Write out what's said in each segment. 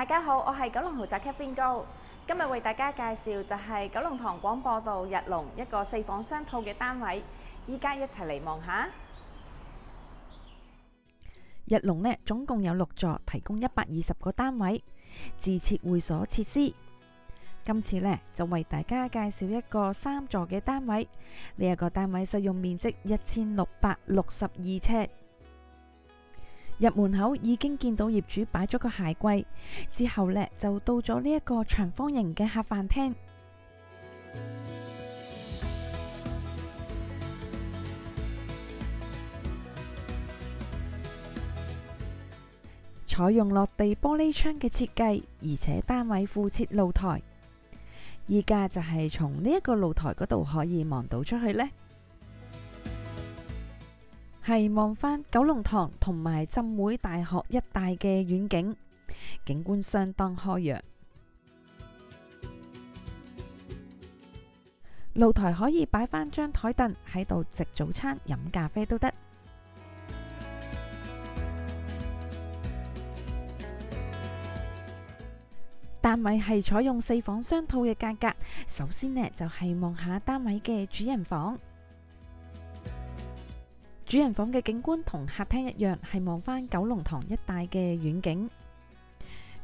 大家好，我係九龍豪宅 Catherine 高，今日為大家介紹就係九龍塘廣播道日龍一個4房雙套嘅單位，依家一齊嚟望下。日龍呢總共有6座，提供120個單位，自設會所設施。今次呢就為大家介紹一個3座嘅單位，呢一個單位實用面積1662尺。入門口已經見到業主擺咗個鞋櫃，之後呢就到咗呢一個長方形嘅客飯廳。採用落地玻璃窗嘅設計，而且單位附設露台。依家就係從呢一個露台嗰度可以望到出去呢，係望返九龍塘同埋浸會大學一帶嘅遠景，景觀相當開揚。露台可以擺返張台凳喺度食早餐、飲咖啡都得。單位係採用4房雙套嘅間隔。首先呢，就係望下單位嘅主人房。主人房嘅景觀同客廳一樣，係望返九龍塘一帶嘅遠景。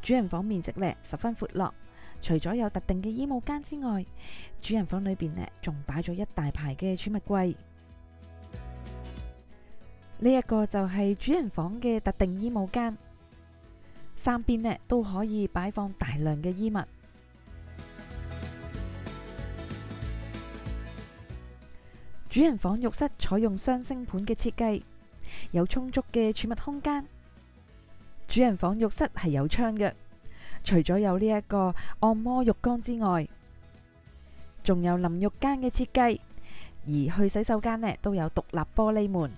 主人房面積呢十分闊落，除咗有特定嘅衣帽間之外，主人房裏邊呢仲擺咗一大排嘅儲物櫃。呢一個就係主人房嘅特定衣帽間。3邊呢都可以擺放大量嘅衣物。主人房浴室採用雙星盤嘅設計，有充足嘅儲物空間。主人房浴室係有窗嘅，除咗有呢一個按摩浴缸之外，仲有淋浴間嘅設計，而去洗手間呢都有獨立玻璃門。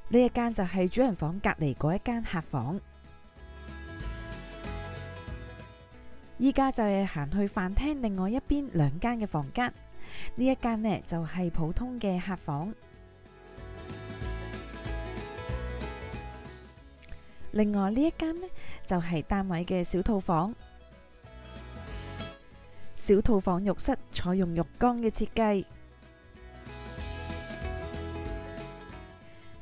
呢一間就係主人房隔籬嗰一間客房。依家就係行去飯廳另外一邊2間嘅房間。呢一間呢就係普通嘅客房。另外呢一間呢就係單位嘅小套房。小套房浴室採用浴缸嘅設計。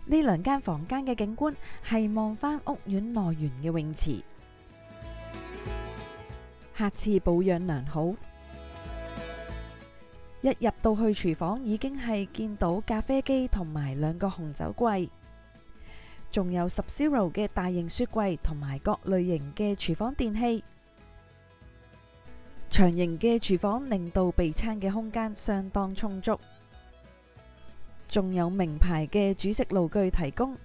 呢2間房間嘅景觀係望返屋苑內園嘅泳池，客廁保養良好。一入到去廚房已經係見到咖啡機同埋2個紅酒櫃，仲有10 嘅大型雪櫃同埋各類型嘅廚房電器。長型嘅廚房令到備餐嘅空間相當充足。仲有名牌嘅煮食爐具提供。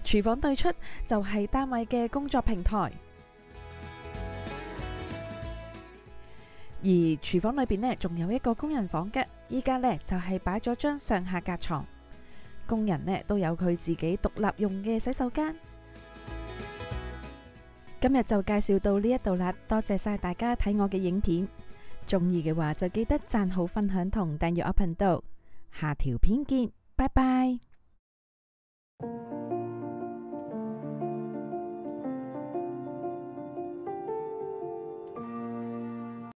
廚房對出就係單位嘅工作平台，而廚房裏邊呢仲有一個工人房嘅，依家呢就係擺咗張上下格床，工人呢都有佢自己獨立用嘅洗手間。今日就介紹到呢一度啦，多謝晒大家睇我嘅影片。中意嘅話就記得讚好、分享同訂閱我頻道。下條片見，拜拜。